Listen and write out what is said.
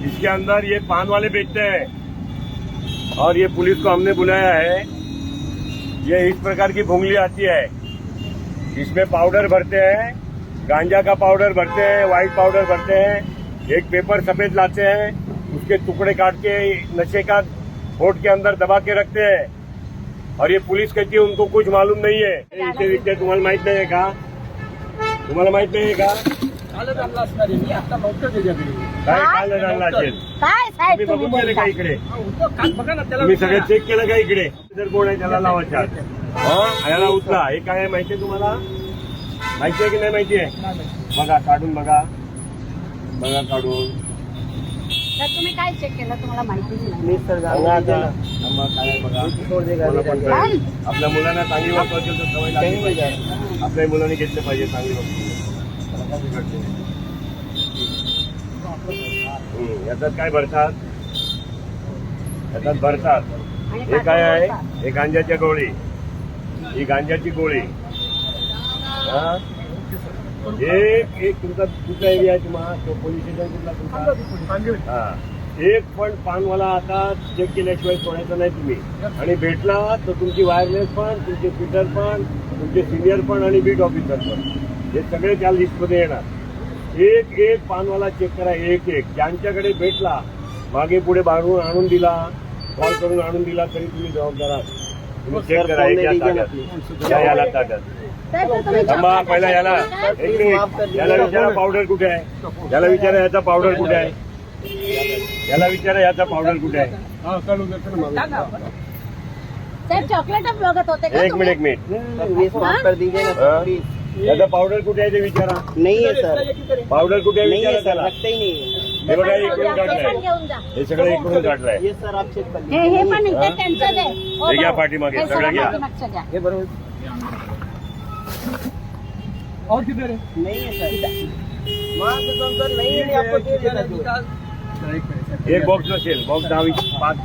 इसके अंदर ये पान वाले बेचते हैं और ये पुलिस को हमने बुलाया है। ये इस प्रकार की भुंगली आती है, इसमें पाउडर भरते हैं, गांजा का पाउडर भरते हैं, व्हाइट पाउडर भरते हैं, एक पेपर सफेद लाते हैं, उसके टुकड़े काट के नशे का होठ के अंदर दबा के रखते हैं और ये पुलिस कहती है उनको कुछ मालूम नहीं है। इथे विकते तुम्हाला माहित नाही आहे का? तुम्हाला माहित नाही आहे का? कालच आणला असणार आहे मी, आता नव्हतं त्याच्याकडे. काय काल आणला असेल? काय साहेब तुम्ही बघून गेले का इकडे? काल बघा ना त्याला तुम्ही सगळे चेक केलं का इकडे? जर कोण आहे त्याला लावायचा, याला उचला. हे काय आहे माहितीये तुम्हाला? माहिती आहे की नाही माहिती आहे? बघा काढून बघा, बघा काढून. तर तुम्ही काय चेक केलं तुम्हाला माहितीच नाही. बघा आता. थांबा, काय आहे बघा. कोणाला पण कळेल. आपल्या मुलांना चांगली वस्तू असेल तर सवय लागली पाहिजे. आपल्या मुलांनी घेतले पाहिजे चांगली वस्तू. याच्यात काय भरतात? याच्यात भरतात. हे काय आहे? हे गांजाच्या गोळी, ही गांजाची गोळी. हा, एक तुमचा कुठला एरिया आहे तुम्हाला? तो पोलीस स्टेशन कुठला तुमचा? हा, एक पण पानवाला आता चेक केल्याशिवाय सोडायचा नाही तुम्ही. आणि भेटला तर तुमची वायरलेस पण, तुमचे स्पीकर पण, तुमचे सिनियर पण आणि बीट ऑफिसर पण, हे सगळे त्या लिस्टमध्ये येणार. एक एक पानवाला चेक करा, एक एक. ज्यांच्याकडे भेटला, मागे पुढे बाहेरून आणून दिला, कॉल करून आणून दिला तरी तुम्ही जबाबदार आहात. तुम्ही चेक करा. याला ताकद. थांबा, पहिला याला याला विचारा पावडर कुठे आहे, याला विचारा याचा पावडर कुठे आहे, याला विचारा याचा पावडर कुठे आहे. साहेब चॉकलेट बघत होते का एक तुम्ही? मिनिट याचा पावडर कुठे आहे ते विचारा. नहीं है सर, पावडर कुठे आहे नहीं विचारा है सर, त्याला. रखते ही नहीं है. हे बघा इकडून ते पण काढलंय, घेऊन जा. हे सगळं इकडून काढलंय. ये सर आप चेक कर हे पण नाही, ते त्यांचं आहे. हे घ्या पाठीमागे, सगळं घ्या. पाठीमागचं घ्या. ये बरोबर और किधर है? नहीं है सर. वहाँ पे तो सर नहीं है, आपको दे देना जो. एक बॉक्स नसेल, बॉक्स 10-5